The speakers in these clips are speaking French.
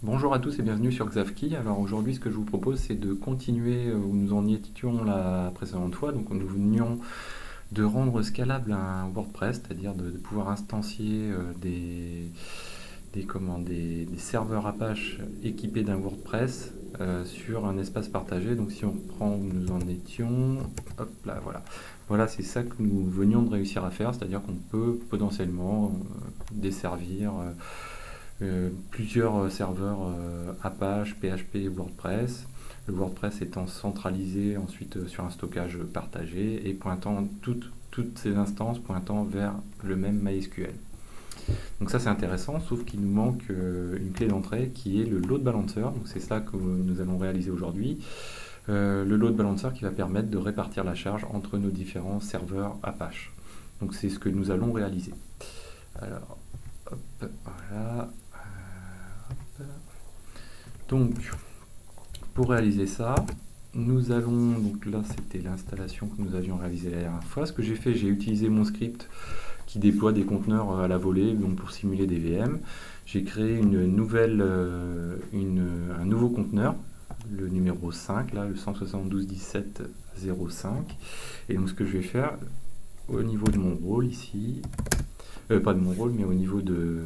Bonjour à tous et bienvenue sur Xavki. Alors aujourd'hui, ce que je vous propose, c'est de continuer où nous en étions la précédente fois. Donc nous venions de rendre scalable un WordPress, c'est-à-dire de pouvoir instancier des serveurs Apache équipés d'un WordPress sur un espace partagé. Donc si on reprend où nous en étions, hop là, voilà. Voilà, c'est ça que nous venions de réussir à faire, c'est-à-dire qu'on peut potentiellement desservir plusieurs serveurs Apache, PHP, WordPress. Le WordPress étant centralisé ensuite sur un stockage partagé et pointant toutes ces instances pointant vers le même MySQL. Donc ça c'est intéressant, sauf qu'il nous manque une clé d'entrée qui est le load balancer. Donc c'est ça que nous allons réaliser aujourd'hui. Le load balancer qui va permettre de répartir la charge entre nos différents serveurs Apache. Donc c'est ce que nous allons réaliser. Alors, hop, voilà. Donc, pour réaliser ça, nous allons, donc là c'était l'installation que nous avions réalisée la dernière fois. Ce que j'ai fait, j'ai utilisé mon script qui déploie des conteneurs à la volée, donc pour simuler des VM. J'ai créé un nouveau conteneur, le numéro 5, là, le 172.17.0.5. Et donc ce que je vais faire, au niveau de mon rôle ici, pas de mon rôle, mais au niveau de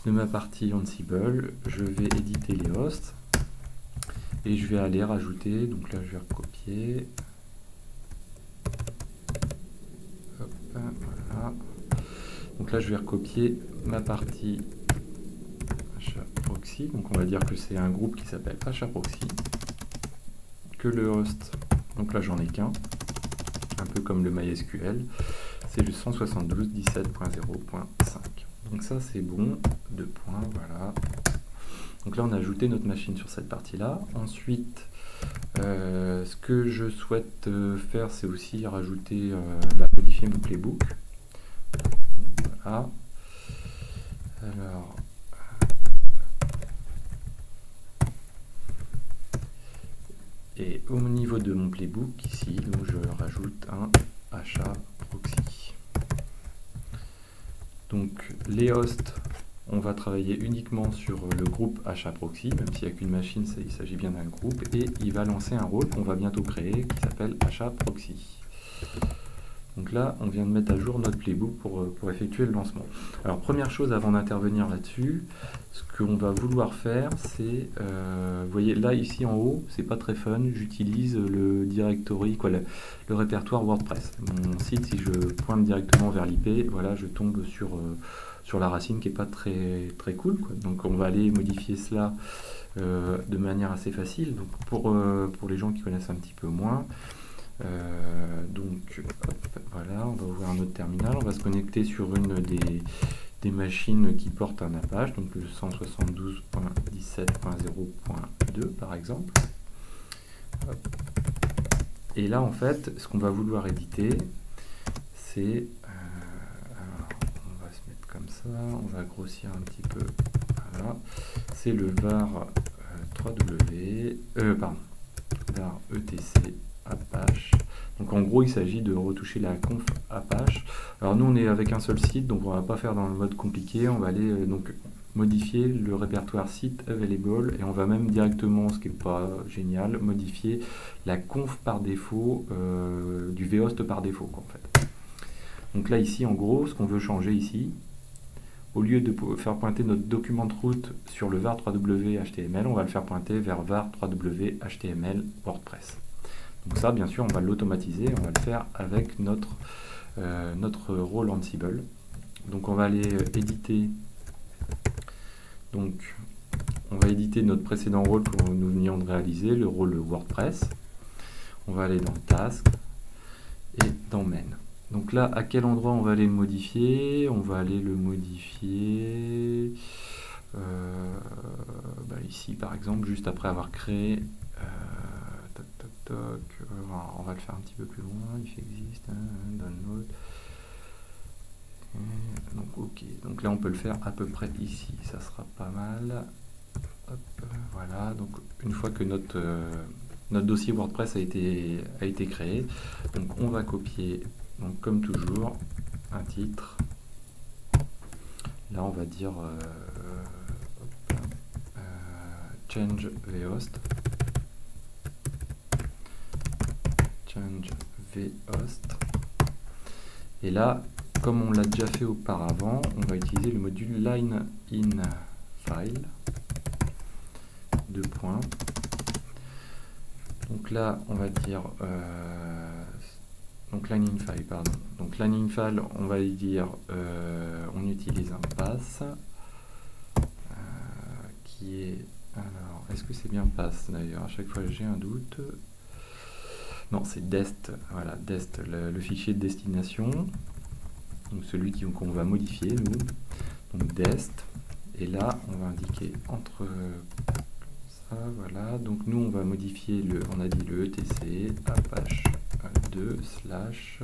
ma partie Ansible, je vais éditer les hosts et je vais aller rajouter, donc là je vais recopier, hop, voilà. Donc là je vais recopier ma partie HAProxy, donc on va dire que c'est un groupe qui s'appelle HAProxy, que le host, donc là j'en ai qu'un, un peu comme le MySQL, c'est le 172.17.0.5. Donc ça c'est bon, 2 points, voilà. Donc là on a ajouté notre machine sur cette partie-là. Ensuite, ce que je souhaite faire, c'est aussi rajouter, modifier mon playbook. Donc, voilà. Alors, et au niveau de mon playbook ici, donc je rajoute un HAProxy. Donc les hosts, on va travailler uniquement sur le groupe HAProxy, même s'il n'y a qu'une machine, il s'agit bien d'un groupe, et il va lancer un rôle qu'on va bientôt créer qui s'appelle HAProxy. Donc là, on vient de mettre à jour notre playbook pour effectuer le lancement. Alors première chose avant d'intervenir là-dessus, ce qu'on va vouloir faire, c'est, vous voyez là ici en haut, c'est pas très fun, j'utilise le directory, le répertoire WordPress. Mon site, si je pointe directement vers l'IP, voilà, je tombe sur la racine qui est pas très cool, quoi. Donc on va aller modifier cela de manière assez facile. Donc pour les gens qui connaissent un petit peu moins. Donc hop, voilà, on va ouvrir un autre terminal, on va se connecter sur une des machines qui portent un Apache, donc le 172.17.0.2 par exemple. Hop. Et là en fait, ce qu'on va vouloir éditer, c'est, alors on va se mettre comme ça, on va grossir un petit peu, voilà, c'est le var 3w, var etc Apache. Donc en gros il s'agit de retoucher la conf Apache. Alors nous on est avec un seul site, donc on va pas faire dans le mode compliqué, on va aller donc modifier le répertoire site available et on va même directement, ce qui n'est pas génial, modifier la conf par défaut du vhost par défaut quoi, en fait. Donc là ici en gros ce qu'on veut changer ici, au lieu de faire pointer notre document de route sur le var 3w HTML, on va le faire pointer vers var 3w HTML WordPress. Donc ça, bien sûr, on va l'automatiser, on va le faire avec notre rôle Ansible. Donc on va aller éditer. Donc on va éditer notre précédent rôle que nous venions de réaliser, le rôle WordPress. On va aller dans Task et dans Main. Donc là, à quel endroit on va aller le modifier? On va aller le modifier ici, par exemple, juste après avoir créé. On va le faire un petit peu plus loin, if existe, download. Donc ok, donc là on peut le faire à peu près ici, ça sera pas mal. Hop, voilà, donc une fois que notre dossier WordPress a été créé, donc on va copier, donc comme toujours, un titre. Là on va dire change vhost, et là, comme on l'a déjà fait auparavant, on va utiliser le module line in file, deux points. Donc là, on va dire donc line in file, pardon. Donc line in file, on va y dire on utilise un pass qui est, alors est-ce que c'est bien pass d'ailleurs? À chaque fois j'ai un doute. Non, c'est dest, voilà, dest, le fichier de destination, donc celui qu'on va modifier nous. Donc dest, et là on va indiquer entre ça, voilà. Donc nous on va modifier on a dit le etc apache 2 slash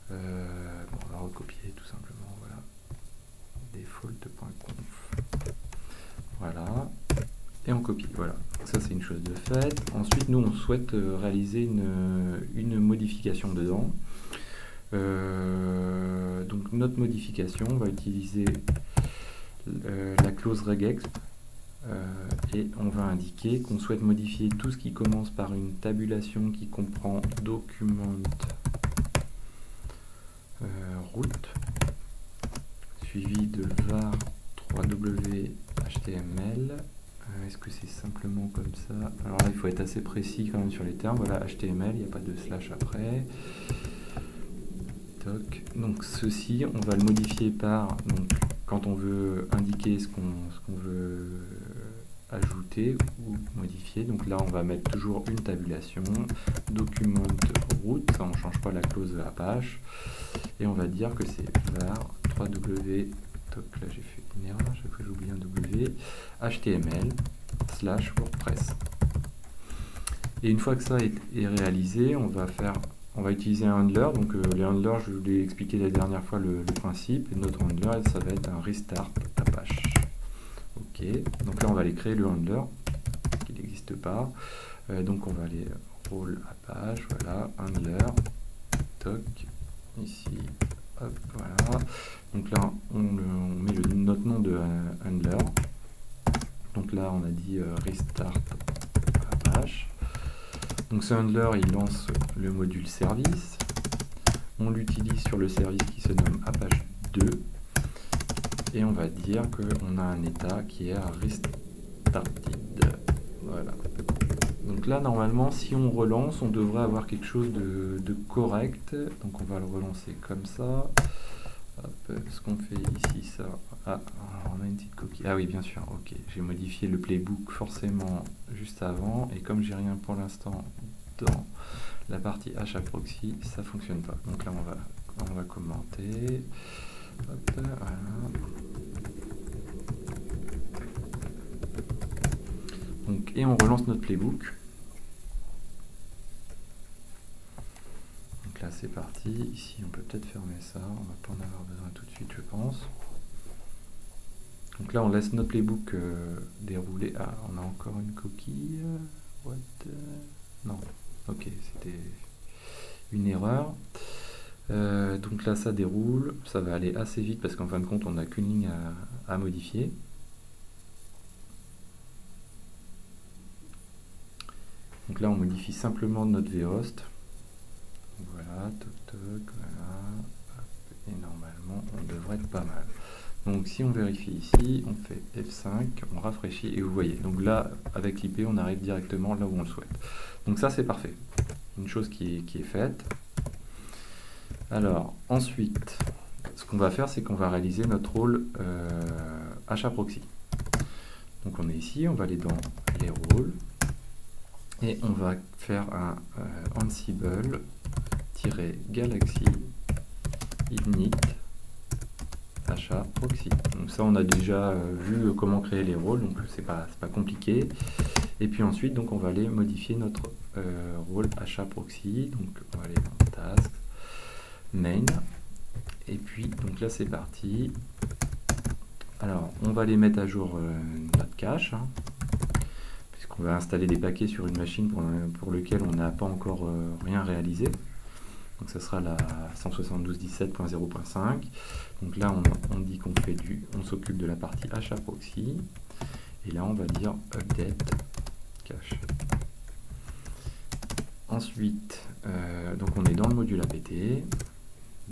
bon, on va recopier tout simplement, voilà, default.conf, voilà, et on copie, voilà. Ça c'est une chose de faite. Ensuite nous on souhaite réaliser une modification dedans. Donc notre modification, on va utiliser la clause regexp et on va indiquer qu'on souhaite modifier tout ce qui commence par une tabulation qui comprend document route suivi de var 3w html. Est-ce que c'est simplement comme ça? Alors là il faut être assez précis quand même sur les termes. Voilà, html, il n'y a pas de slash après. Donc ceci, on va le modifier par, donc, quand on veut indiquer ce qu'on veut ajouter ou modifier. Donc là, on va mettre toujours une tabulation, document route, ça on ne change pas la clause Apache, et on va dire que c'est var 3w, là j'ai fait une erreur, chaque fois j'oublie un w, html slash WordPress. Et une fois que ça est réalisé, on va utiliser un handler. Donc les handlers, je vous l'ai expliqué la dernière fois le principe. Et notre handler, ça va être un restart Apache. Ok, donc là on va aller créer le handler qui n'existe pas. Donc on va aller rôle Apache, voilà, handler, toc, ici, hop, voilà. Donc là on met notre nom de handler. Donc là on a dit restart Apache. Donc ce handler, il lance le module service. On l'utilise sur le service qui se nomme Apache 2. Et on va dire qu'on a un état qui est à restarted. Voilà. Donc là, normalement, si on relance, on devrait avoir quelque chose de correct. Donc on va le relancer comme ça. Hop, ce qu'on fait ici, ça. Ah, on a une petite coquille. Ah oui, bien sûr, ok. J'ai modifié le playbook forcément juste avant. Et comme j'ai rien pour l'instant dans la partie HAProxy, ça fonctionne pas. Donc là, on va commenter. Hop, voilà. Donc, et on relance notre playbook. Donc là, c'est parti. Ici, on peut peut-être fermer ça. On va pas en avoir besoin tout de suite, je pense. Donc là, on laisse notre playbook dérouler. Ah, on a encore une coquille. What? Non. Ok, c'était une erreur. Donc là, ça déroule. Ça va aller assez vite parce qu'en fin de compte, on n'a qu'une ligne à modifier. Donc là, on modifie simplement notre vhost. Voilà, toc toc, voilà. Et normalement, on devrait être pas mal. Donc si on vérifie ici, on fait F5, on rafraîchit et vous voyez. Donc là, avec l'IP, on arrive directement là où on le souhaite. Donc ça, c'est parfait. Une chose qui est faite. Alors, ensuite, ce qu'on va faire, c'est qu'on va réaliser notre rôle HAProxy. Donc on est ici, on va aller dans les rôles. Et on va faire un Ansible-Galaxy init HAProxy. Donc ça, on a déjà vu comment créer les rôles, donc c'est pas compliqué. Et puis ensuite, donc on va aller modifier notre rôle HAProxy. Donc on va aller dans Task, Main. Et puis donc là, c'est parti. Alors, on va aller mettre à jour notre cache. On va installer des paquets sur une machine pour lequel on n'a pas encore rien réalisé. Donc ça sera la 172.17.0.5. Donc là on dit qu'on s'occupe de la partie HAProxy. Et là, on va dire update cache. Ensuite, donc on est dans le module apt.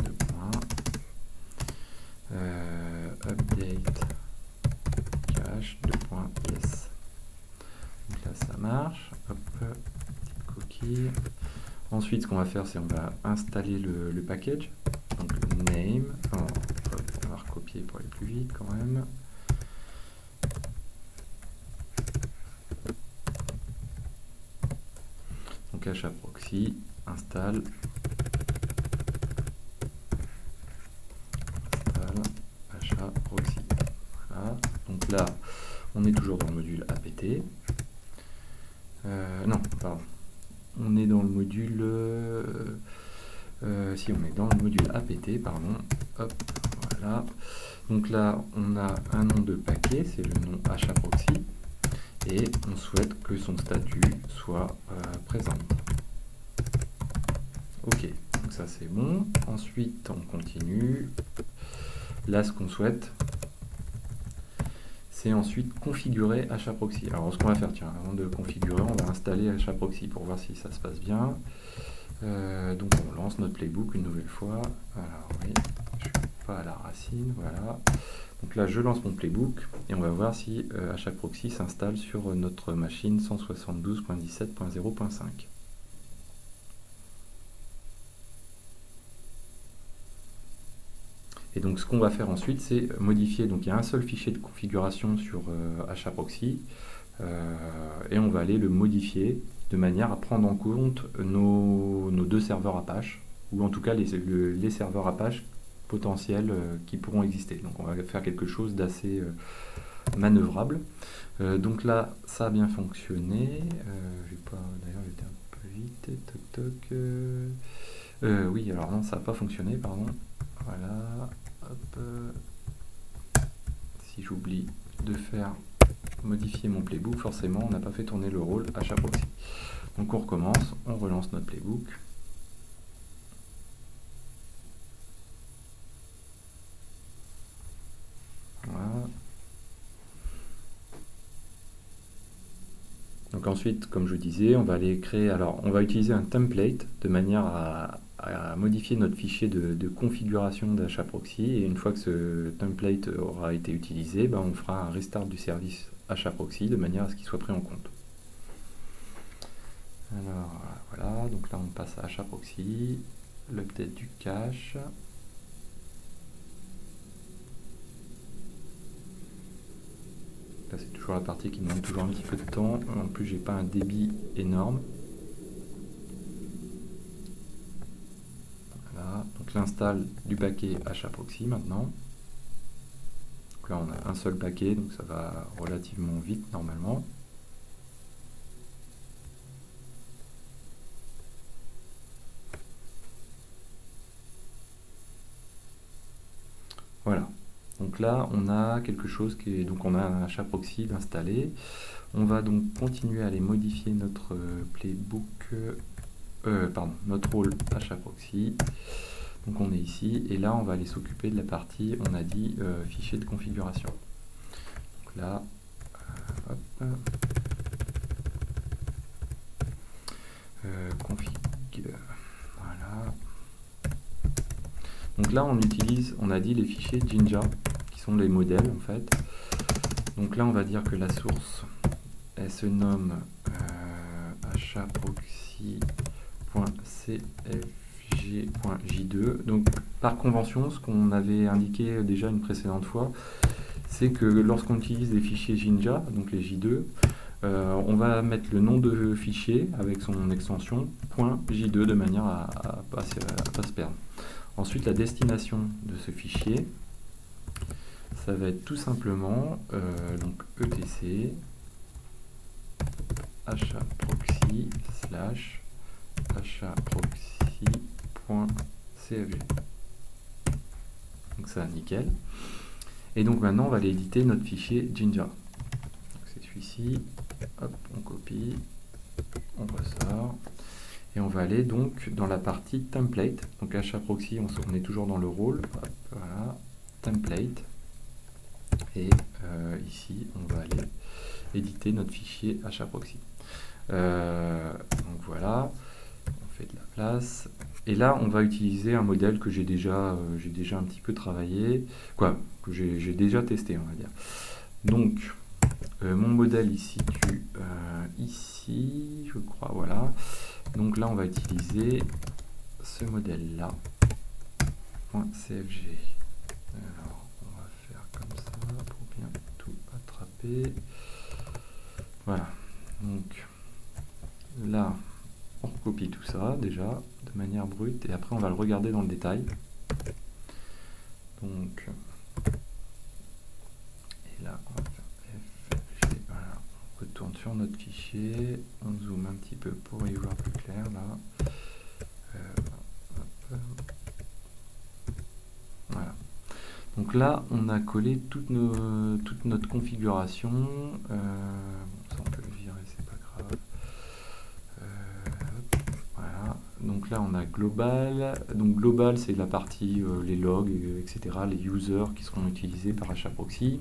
Deux points. Update cache, deux points, yes. Donc là, ça marche. Hop, petite coquille. Ensuite, ce qu'on va faire, c'est on va installer le package. Donc name. Oh, on va recopier pour aller plus vite quand même. Donc HAProxy, installe HAProxy. Voilà. Donc là, on est toujours dans le module apt. Non, pardon. On est dans le module... si on est dans le module apt, pardon. Hop, voilà. Donc là, on a un nom de paquet, c'est le nom HAProxy. Et on souhaite que son statut soit présent. Ok, donc ça c'est bon. Ensuite, on continue. Là, ce qu'on souhaite, c'est ensuite configurer HAProxy. Alors, ce qu'on va faire, tiens, avant de configurer, on va installer HAProxy pour voir si ça se passe bien. Donc, on lance notre playbook une nouvelle fois. Alors, oui, je ne suis pas à la racine, voilà. Donc là, je lance mon playbook et on va voir si HAProxy s'installe sur notre machine 172.17.0.5. Et donc ce qu'on va faire ensuite, c'est modifier. Donc il y a un seul fichier de configuration sur HAProxy et on va aller le modifier de manière à prendre en compte nos deux serveurs Apache, ou en tout cas les serveurs Apache potentiels qui pourront exister. Donc on va faire quelque chose d'assez manœuvrable. Donc là, ça a bien fonctionné. D'ailleurs, j'étais un peu vite. Toc toc. Oui, alors non, ça n'a pas fonctionné, pardon. Voilà. Hop. Si j'oublie de faire modifier mon playbook, forcément, on n'a pas fait tourner le rôle HAProxy. Donc on recommence, on relance notre playbook. Voilà. Donc ensuite, comme je disais, on va aller créer, alors on va utiliser un template de manière à modifier notre fichier de configuration d'HAProxy, et une fois que ce template aura été utilisé, ben on fera un restart du service HAProxy de manière à ce qu'il soit pris en compte. Alors voilà, donc là on passe à HAProxy, l'update du cache. Là c'est toujours la partie qui demande toujours un petit peu de temps, en plus j'ai pas un débit énorme. Voilà, donc l'install du paquet HAProxy maintenant. Donc là on a un seul paquet, donc ça va relativement vite normalement. Voilà. Donc là, on a quelque chose qui est... Donc on a un HAProxy d'installer. On va donc continuer à aller modifier notre playbook... notre rôle HAProxy. Donc on est ici. Et là, on va aller s'occuper de la partie, on a dit, fichier de configuration. Donc là, hop. Config... Voilà. Donc là, on utilise, on a dit, les fichiers Jinja, qui sont les modèles, en fait. Donc là, on va dire que la source, elle se nomme haproxy.cfg.j2. Donc, par convention, ce qu'on avait indiqué déjà une précédente fois, c'est que lorsqu'on utilise des fichiers Jinja, donc les J2, on va mettre le nom de fichier avec son extension .j2 de manière à ne pas se perdre. Ensuite, la destination de ce fichier, ça va être tout simplement donc etc haproxy haproxy.cfg. Donc ça, nickel. Et donc maintenant, on va aller éditer notre fichier Jinja. C'est celui-ci. Hop, on copie, on ressort. Et on va aller donc dans la partie template. Donc HAProxy, on est toujours dans le rôle. Hop, voilà, template. Et ici, on va aller éditer notre fichier HAProxy. Donc voilà, on fait de la place. Et là, on va utiliser un modèle que j'ai déjà un petit peu travaillé, que j'ai déjà testé, on va dire. Donc, mon modèle il se situe ici, je crois, voilà. Donc là, on va utiliser ce modèle-là, .cfg. Alors, on va faire comme ça pour bien tout attraper. Voilà. Donc, là, on recopie tout ça déjà de manière brute et après on va le regarder dans le détail. Donc, et là, on va faire FG. Voilà. On retourne sur notre fichier, on zoome un petit peu pour y voir plus clair là. Voilà. Donc là, on a collé toute notre configuration. Ça, on peut le virer, c'est pas grave. Voilà. Donc là, on a global. Donc global, c'est la partie les logs, etc., les users qui seront utilisés par HAProxy.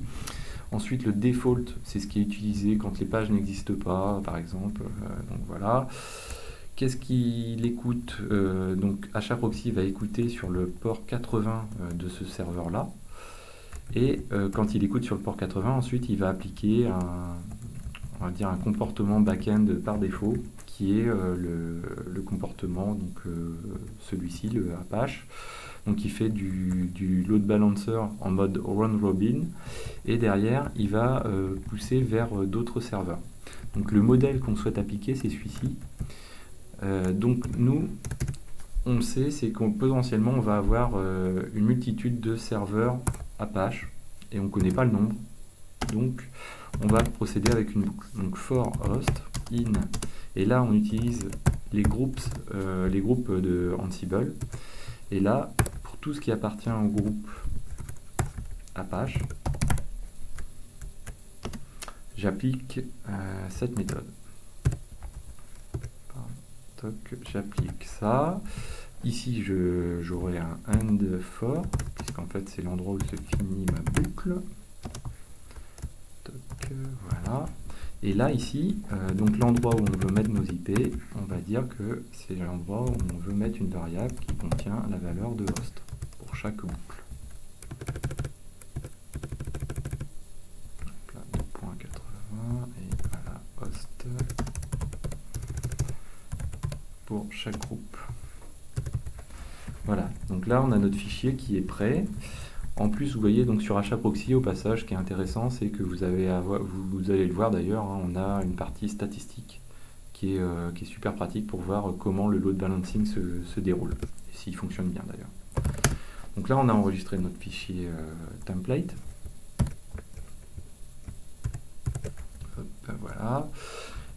Ensuite, le default, c'est ce qui est utilisé quand les pages n'existent pas, par exemple. Donc voilà. Qu'est-ce qu'il écoute? Donc HAProxy va écouter sur le port 80 de ce serveur-là. Et quand il écoute sur le port 80, ensuite, il va appliquer on va dire un comportement back-end par défaut, qui est le comportement, donc celui-ci, le Apache. Donc il fait du load balancer en mode run robin, et derrière, il va pousser vers d'autres serveurs. Donc le modèle qu'on souhaite appliquer, c'est celui-ci. Donc nous, on sait, c'est qu'on potentiellement on va avoir une multitude de serveurs Apache et on ne connaît pas le nombre. Donc on va procéder avec une boucle. Donc for host in, et là on utilise les groupes de Ansible. Et là, pour tout ce qui appartient au groupe Apache, j'applique cette méthode. J'applique ça. Ici, j'aurai un end for, puisqu'en fait, c'est l'endroit où se finit ma boucle. Toc, voilà. Et là, ici, donc l'endroit où on veut mettre nos IP, on va dire que c'est l'endroit où on veut mettre une variable qui contient la valeur de host pour chaque boucle. Là, 2.80 et voilà, host pour chaque groupe. Voilà, donc là on a notre fichier qui est prêt. En plus, vous voyez donc sur HAProxy, au passage, ce qui est intéressant, c'est que vous allez le voir d'ailleurs, hein, on a une partie statistique qui est super pratique pour voir comment le load balancing se déroule, et s'il fonctionne bien d'ailleurs. Donc là on a enregistré notre fichier template. Hop, voilà.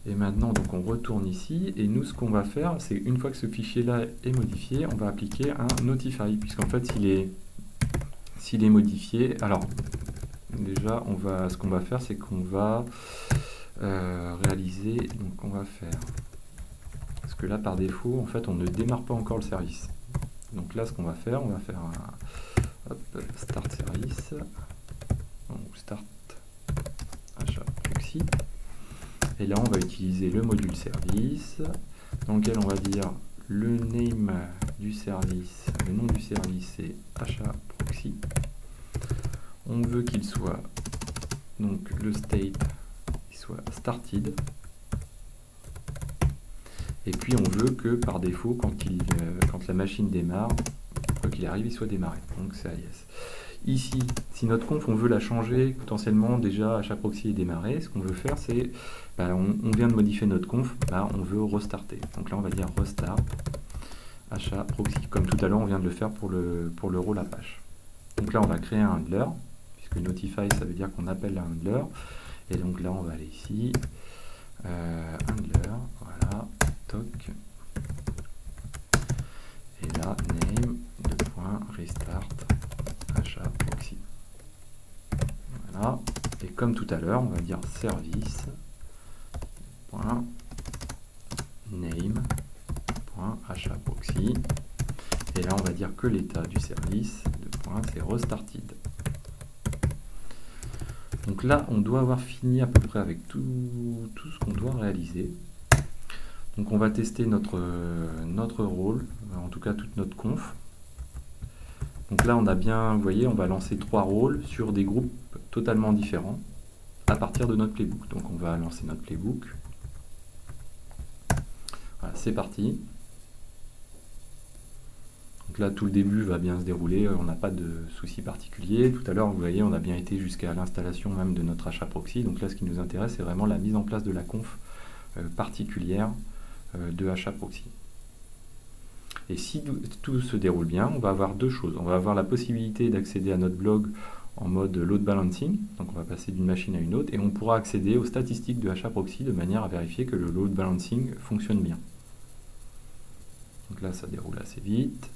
Et maintenant, donc, on retourne ici, et nous, ce qu'on va faire, c'est une fois que ce fichier-là est modifié, on va appliquer un notify, puisqu'en fait, s'il est modifié, alors, déjà, ce qu'on va faire, c'est qu'on va réaliser, donc on va faire, parce que là, par défaut, en fait, on ne démarre pas encore le service. Donc là, ce qu'on va faire, on va faire un start service, donc start HAProxy. Et là, on va utiliser le module service, dans lequel on va dire le name du service, le nom du service c'est HAProxy. On veut qu'il soit, donc le state, il soit started. Et puis on veut que par défaut, quand la machine démarre, quoi qu'il arrive, il soit démarré. Donc c'est yes. Ici, si notre conf, on veut la changer, potentiellement déjà HAProxy est démarré, ce qu'on veut faire, c'est, on vient de modifier notre conf, on veut restarter. Donc là, on va dire restart HAProxy, comme tout à l'heure, on vient de le faire pour le rôle Apache. Donc là, on va créer un handler, puisque notify, ça veut dire qu'on appelle un handler. Et donc là, on va aller ici, handler, voilà, toc. Et là, name, .restart HAProxy. Voilà. Et comme tout à l'heure, on va dire service .name .HAProxy. Et là, on va dire que l'état du service, c'est restarted. Donc là, on doit avoir fini à peu près avec tout ce qu'on doit réaliser. Donc on va tester notre rôle, en tout cas toute notre conf. Donc là, on a bien, vous voyez, on va lancer 3 rôles sur des groupes totalement différents à partir de notre playbook. Donc on va lancer notre playbook. Voilà, c'est parti. Donc là, tout le début va bien se dérouler, on n'a pas de soucis particuliers. Tout à l'heure, vous voyez, on a bien été jusqu'à l'installation même de notre HAProxy. Donc là, ce qui nous intéresse, c'est vraiment la mise en place de la conf particulière de HAProxy. Et si tout se déroule bien, on va avoir 2 choses. On va avoir la possibilité d'accéder à notre blog en mode load balancing, donc on va passer d'une machine à une autre, et on pourra accéder aux statistiques de HAProxy de manière à vérifier que le load balancing fonctionne bien. Donc là, ça déroule assez vite.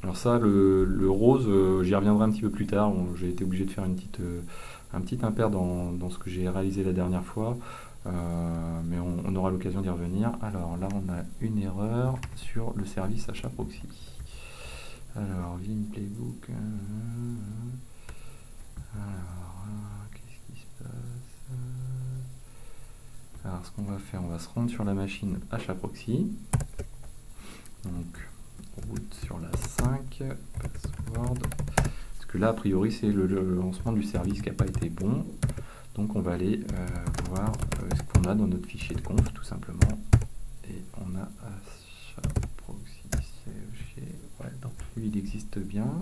Alors ça, le rose, j'y reviendrai un petit peu plus tard. J'ai été obligé de faire un petit impair dans ce que j'ai réalisé la dernière fois. Mais on aura l'occasion d'y revenir. Alors là, on a une erreur sur le service HAProxy. Alors, Vim Playbook. Alors, qu'est-ce qui se passe? Alors, ce qu'on va faire, on va se rendre sur la machine HAProxy. Donc, route sur la 5, password. Parce que là, a priori, c'est le lancement du service qui n'a pas été bon. Donc on va aller voir ce qu'on a dans notre fichier de conf, tout simplement. Et on a HAProxy CEG. Ouais, donc lui, il existe bien.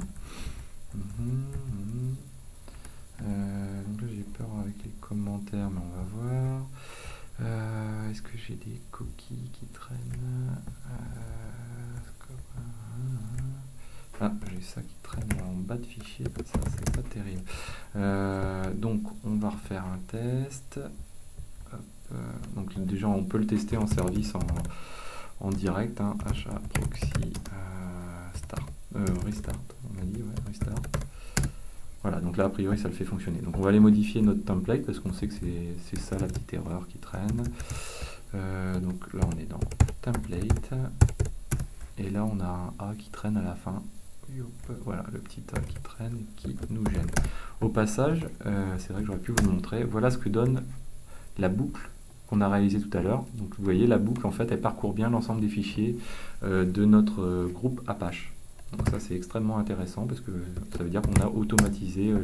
Donc là, j'ai peur avec les commentaires, mais on va voir. Est-ce que j'ai des coquilles qui traînent? Ah, j'ai ça qui traîne en bas de fichier, ça c'est pas terrible. Donc on va refaire un test. Hop, donc déjà on peut le tester en service en direct, hein, HAProxy restart, on a dit, ouais, restart. Voilà, donc là a priori ça le fait fonctionner. Donc on va aller modifier notre template parce qu'on sait que c'est ça la petite erreur qui traîne. Donc là on est dans template. Et là on a un A qui traîne à la fin. Voilà, le petit A qui traîne et qui nous gêne. Au passage, c'est vrai que j'aurais pu vous le montrer, voilà ce que donne la boucle qu'on a réalisée tout à l'heure. Donc vous voyez, la boucle, en fait, elle parcourt bien l'ensemble des fichiers de notre groupe Apache. Donc ça, c'est extrêmement intéressant parce que ça veut dire qu'on a automatisé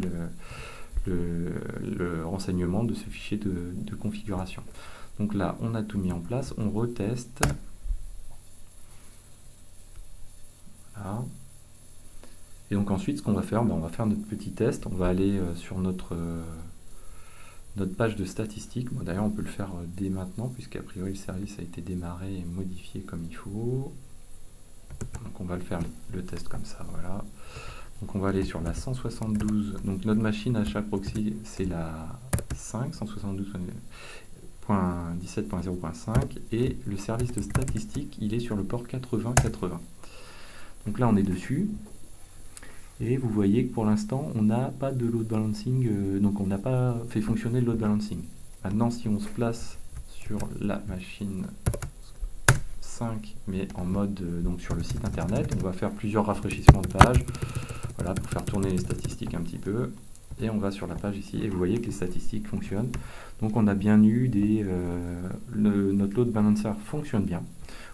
le renseignement de ce fichier de configuration. Donc là, on a tout mis en place, on reteste. Voilà. Et donc ensuite, ce qu'on va faire, on va faire notre petit test. On va aller sur notre page de statistiques. Bon, d'ailleurs, on peut le faire dès maintenant, puisqu'a priori, le service a été démarré et modifié comme il faut. Donc on va le faire le test comme ça, voilà. Donc on va aller sur la 172. Donc notre machine HAProxy, c'est la 5, 172.17.0.5. Et le service de statistiques, il est sur le port 8080. Donc là, on est dessus. Et vous voyez que pour l'instant, on n'a pas de load balancing, donc on n'a pas fait fonctionner le load balancing. Maintenant, si on se place sur la machine 5, mais en mode donc sur le site internet, on va faire plusieurs rafraîchissements de page, voilà, pour faire tourner les statistiques un petit peu. Et on va sur la page ici, et vous voyez que les statistiques fonctionnent. Donc on a bien eu notre load balancer fonctionne bien.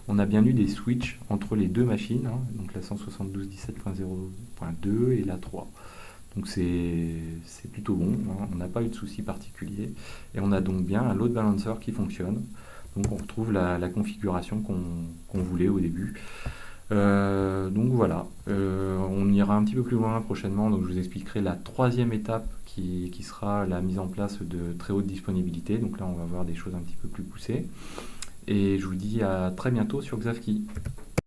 On a bien eu des switches entre les deux machines, hein, donc la 172.17.0.2 et la 3. Donc c'est plutôt bon, hein, on n'a pas eu de soucis particuliers. Et on a donc bien un load balancer qui fonctionne. Donc on retrouve la configuration qu'on voulait au début. Donc voilà, on ira un petit peu plus loin prochainement, donc je vous expliquerai la troisième étape qui sera la mise en place de très haute disponibilité. Donc là on va voir des choses un petit peu plus poussées. Et je vous dis à très bientôt sur Xavki.